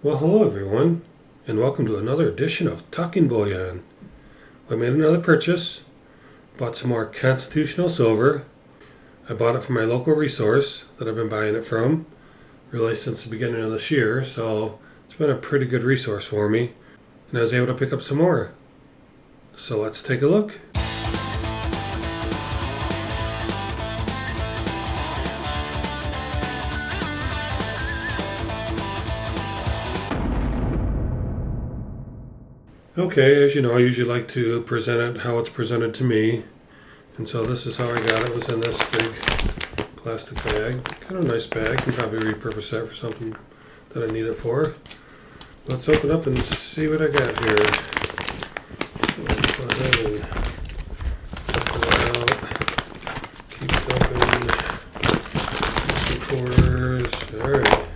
Well, hello everyone, and welcome to another edition of Talking Bullion. I made another purchase, bought some more constitutional silver. I bought it from my local resource that I've been buying it from, really since the beginning of this year, so it's been a pretty good resource for me, and I was able to pick up some more. So let's take a look. Okay, as you know, I usually like to present it how it's presented to me. And so this is how I got it. It was in this big plastic bag. Kind of a nice bag. Can probably repurpose that for something that I need it for. Let's open up and see what I got here. So let's go ahead and open it out. Keep it open. 2 quarters. Alright.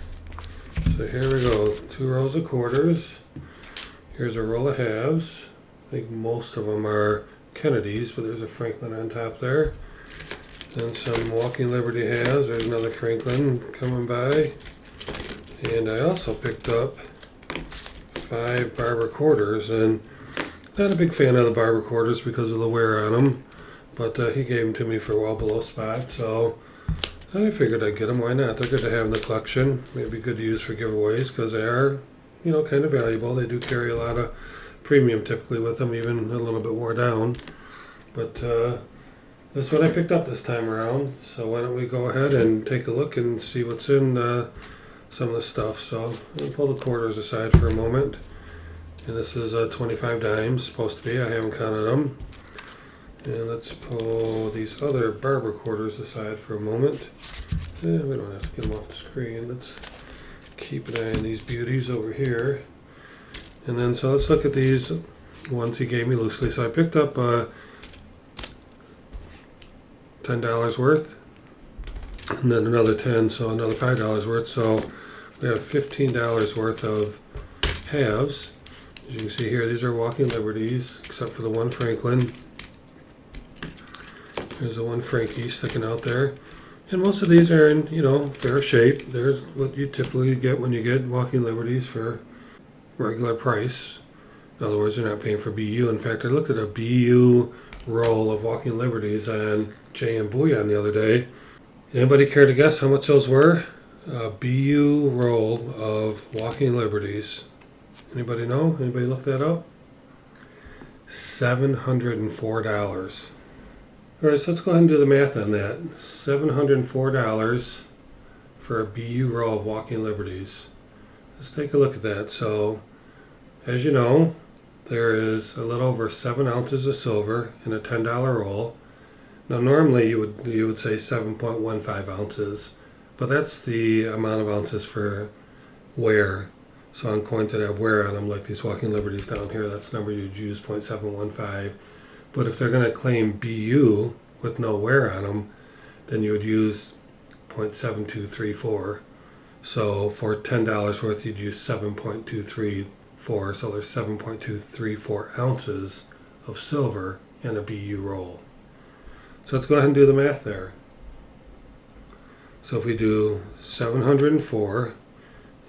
So here we go. 2 rows of quarters. Here's a roll of halves. I think most of them are Kennedy's, but there's a Franklin on top there. And some Walking Liberty halves. There's another Franklin coming by. And I also picked up 5 Barber quarters. And not a big fan of the Barber quarters because of the wear on them. But he gave them to me for well below spot. So I figured I'd get them. Why not? They're good to have in the collection. Maybe good to use for giveaways because they are, kind of valuable. They do carry a lot of premium typically with them, even a little bit wore down. But this is what I picked up this time around. So why don't we go ahead and take a look and see what's in some of the stuff. So let me pull the quarters aside for a moment. And this is 25 dimes, supposed to be. I haven't counted them. And let's pull these other Barber quarters aside for a moment. We don't have to get them off the screen. Let's keep an eye on these beauties over here. And then, so let's look at these ones he gave me loosely. So I picked up $10 worth, and then another 10, so another $5 worth. So we have $15 worth of halves. As you can see here, these are Walking Liberties, except for the one Franklin. There's the one Frankie sticking out there. And most of these are in, fair shape. There's what you typically get when you get Walking Liberties for regular price. In other words, you're not paying for BU. In fact, I looked at a BU roll of Walking Liberties on J&M Bullion the other day. Anybody care to guess how much those were? A BU roll of Walking Liberties. Anybody know? Anybody look that up? $704. All right, so let's go ahead and do the math on that. $704 for a BU roll of Walking Liberties. Let's take a look at that. So, as you know, there is a little over 7 ounces of silver in a $10 roll. Now, normally you would say 7.15 ounces, but that's the amount of ounces for wear. So on coins that have wear on them, like these Walking Liberties down here, that's the number you'd use, 0.715. But if they're going to claim BU with no wear on them, then you would use 0.7234. So for $10 worth, you'd use 7.234. So there's 7.234 ounces of silver in a BU roll. So let's go ahead and do the math there. So if we do 704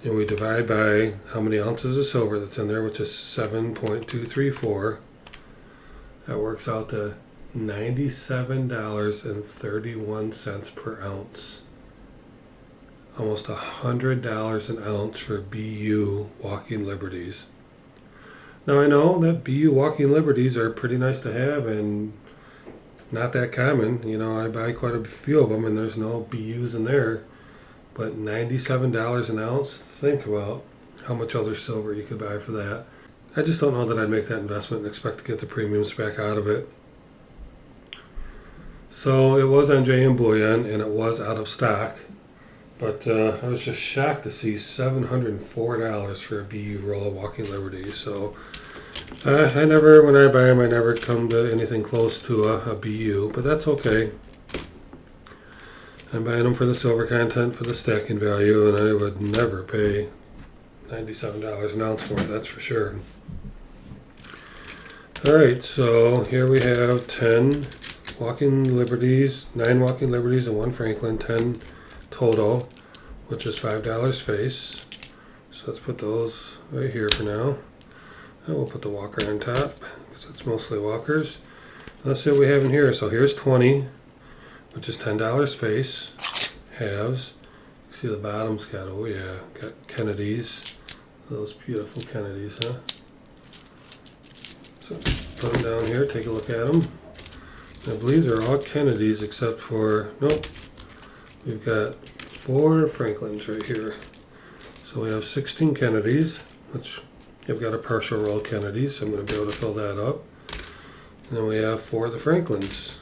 and we divide by how many ounces of silver that's in there, which is 7.234, that works out to $97.31 per ounce. Almost $100 an ounce for BU Walking Liberties. Now I know that BU Walking Liberties are pretty nice to have and not that common. I buy quite a few of them and there's no BUs in there. But $97 an ounce, think about how much other silver you could buy for that. I just don't know that I'd make that investment and expect to get the premiums back out of it. So it was on J&M Bullion and it was out of stock. But I was just shocked to see $704 for a BU roll of Walking Liberty. So when I buy them, I never come to anything close to a BU, but that's okay. I'm buying them for the silver content, for the stacking value, and I would never pay $97 an ounce for it, that's for sure. Alright, so here we have 10 Walking Liberties, 9 Walking Liberties and 1 Franklin, 10 total, which is $5 face. So let's put those right here for now. And we'll put the walker on top because it's mostly walkers. Let's see what we have in here. So here's 20, which is $10 face, halves. You see the bottom's got, oh yeah, got Kennedys. Those beautiful Kennedys, huh? So put them down here, take a look at them. I believe they're all Kennedys except for, nope, we've got 4 Franklins right here. So we have 16 Kennedys, which I've got a partial roll Kennedy, so I'm going to be able to fill that up. And then we have 4 of the Franklins.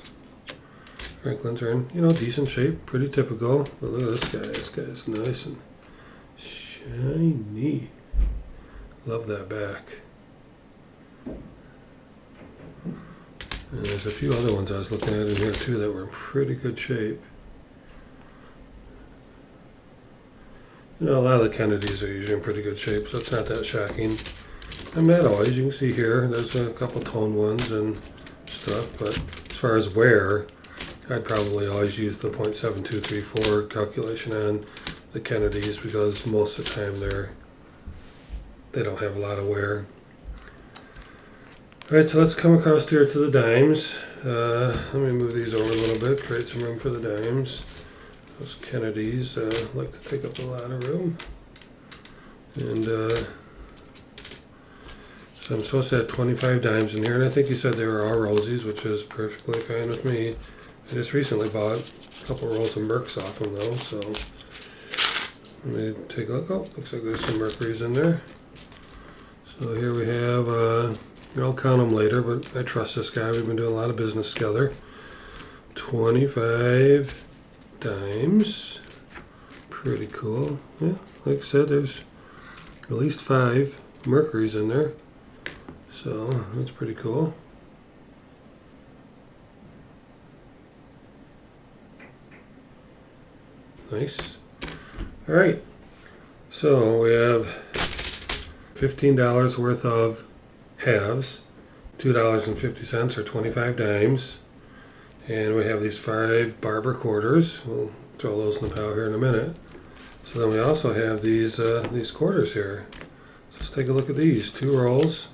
Franklins are in, decent shape, pretty typical. But look at this guy. This guy's nice and shiny. Love that back. And there's a few other ones I was looking at in here too that were in pretty good shape. A lot of the Kennedys are usually in pretty good shape, so it's not that shocking. And not always. You can see here, there's a couple toned ones and stuff, but as far as wear, I'd probably always use the 0.7234 calculation on the Kennedys because most of the time they don't have a lot of wear. Alright, so let's come across here to the dimes. Let me move these over a little bit, create some room for the dimes. Those Kennedys like to take up a lot of room. And so I'm supposed to have 25 dimes in here, and I think you said they were all rosies, which is perfectly fine with me. I just recently bought a couple rolls of Mercs off them though, so let me take a look. Oh, looks like there's some Mercuries in there. So here we have, I'll count them later, but I trust this guy. We've been doing a lot of business together. 25 dimes. Pretty cool. Yeah, like I said, there's at least 5 Mercuries in there. So that's pretty cool. Nice. All right. So we have $15 worth of halves, $2.50 or 25 dimes. And we have these 5 Barber quarters. We'll throw those in the pile here in a minute. So then we also have these quarters here. So let's take a look at these. 2 rolls.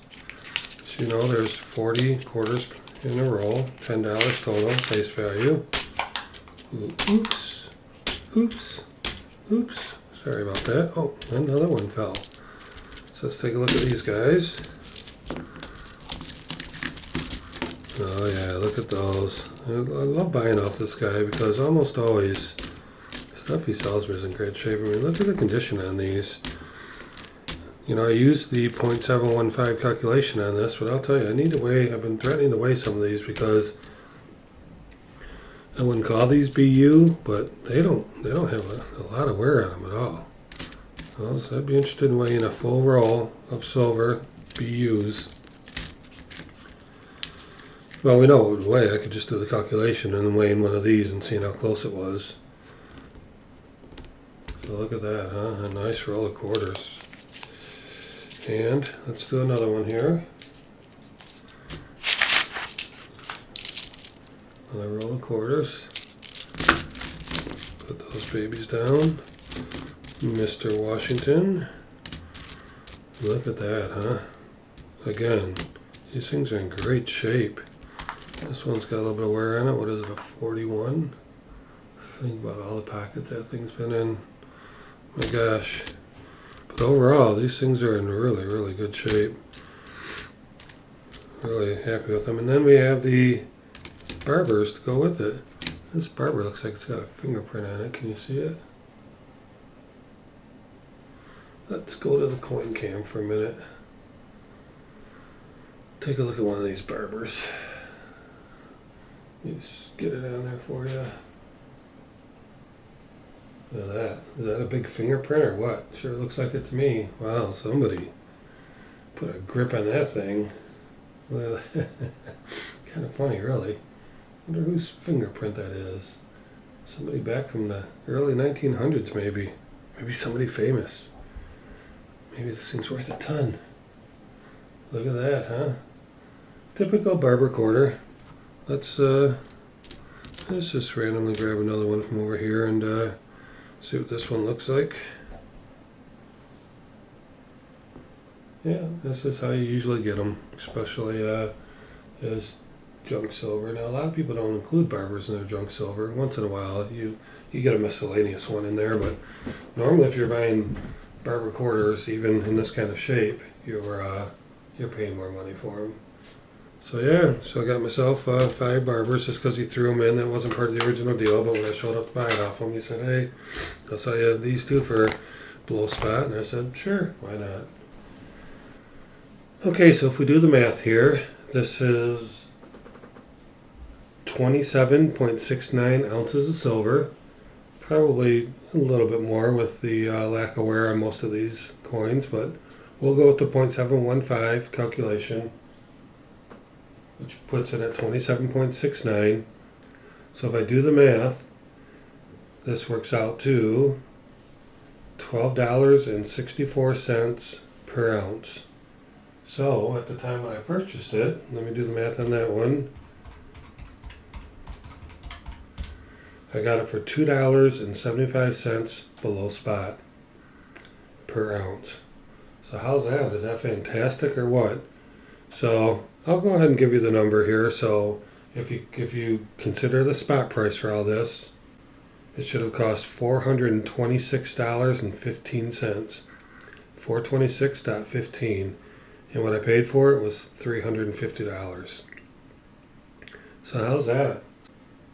So there's 40 quarters in a roll. $10 total, face value. Oops. Oops. Oops. Sorry about that. Oh, another one fell. So let's take a look at these guys. Oh yeah, look at those. I love buying off this guy because almost always the stuff he sells me is in great shape. I mean, look at the condition on these. I used the 0.715 calculation on this, but I'll tell you, I've been threatening to weigh some of these because I wouldn't call these BU, but they don't have a lot of wear on them at all. So I'd be interested in weighing a full roll of silver BUs. Well, we know what it would weigh. I could just do the calculation and then weigh in one of these and see how close it was. So look at that, huh? A nice roll of quarters. And let's do another one here. Another roll of quarters. Put those babies down. Mr. Washington. Look at that, huh? Again, these things are in great shape. This one's got a little bit of wear on it. What is it, a 41? Think about all the pockets that thing's been in. My gosh. But overall, these things are in really, really good shape. Really happy with them. And then we have the Barbers to go with it. This Barber looks like it's got a fingerprint on it. Can you see it? Let's go to the coin cam for a minute. Take a look at one of these Barbers. Just get it on there for you. Look at that. Is that a big fingerprint or what? Sure looks like it to me. Wow, somebody put a grip on that thing. Well, kind of funny, really. Wonder whose fingerprint that is. Somebody back from the early 1900s, maybe. Maybe somebody famous. Maybe this thing's worth a ton. Look at that, huh? Typical Barber quarter. Let's just randomly grab another one from over here and see what this one looks like. yeah, this is how you usually get them, especially as junk silver. Now, a lot of people don't include barbers in their junk silver. Once in a while, you get a miscellaneous one in there, but normally, if you're buying barber quarters, even in this kind of shape, you're paying more money for them. So yeah, so I got myself 5 barbers just because he threw them in. That wasn't part of the original deal, but when I showed up to buy it off him, he said, "Hey, I'll sell you these 2 for below spot," and I said, "Sure, why not?" Okay, so if we do the math here, this is 27.69 ounces of silver. Probably a little bit more with the lack of wear on most of these coins, but we'll go with the 0.715 calculation, which puts it at 27.69. So if I do the math, this works out to $12.64 per ounce. So at the time when I purchased it, let me do the math on that one. I got it for $2.75 below spot per ounce. So how's that? Is that fantastic or what? So I'll go ahead and give you the number here. So if you consider the spot price for all this, it should have cost $426.15. $426.15. And what I paid for it was $350. So how's that?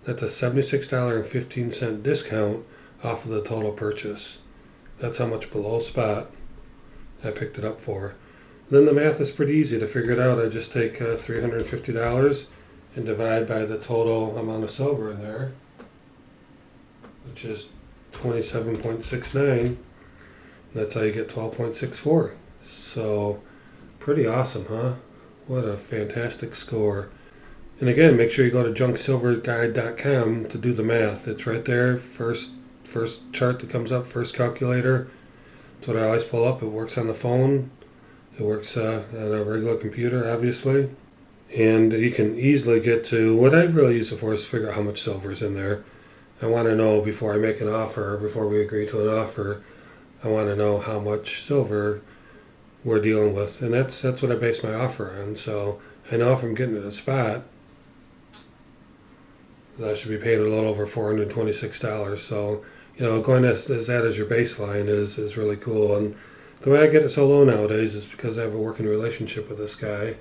That's a $76.15 discount off of the total purchase. That's how much below spot I picked it up for. Then the math is pretty easy to figure it out. I just take $350 and divide by the total amount of silver in there, which is 27.69. That's how you get 12.64. So pretty awesome, huh? What a fantastic score. And again, make sure you go to junksilverguide.com to do the math. It's right there, first chart that comes up, first calculator. That's what I always pull up. It works on the phone. It works on a regular computer, obviously. And you can easily get to, what I really use it for is to figure out how much silver is in there. I want to know before I make an offer, before we agree to an offer, I want to know how much silver we're dealing with. And that's what I base my offer on. So I know if I'm getting it at a spot, that I should be paying a little over $426. So, going as that as your baseline is really cool. And the way I get it so low nowadays is because I have a working relationship with this guy.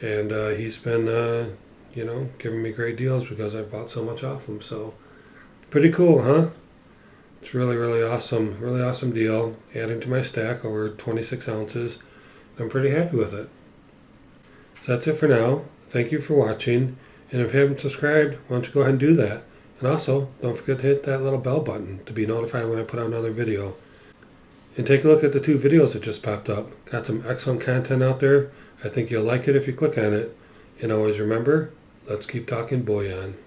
And he's been, giving me great deals because I've bought so much off him. So, pretty cool, huh? It's really, really awesome deal. Adding to my stack over 26 ounces. I'm pretty happy with it. So that's it for now. Thank you for watching. And if you haven't subscribed, why don't you go ahead and do that. And also, don't forget to hit that little bell button to be notified when I put out another video. And take a look at the 2 videos that just popped up. Got some excellent content out there. I think you'll like it if you click on it. And always remember, let's keep talking bullion.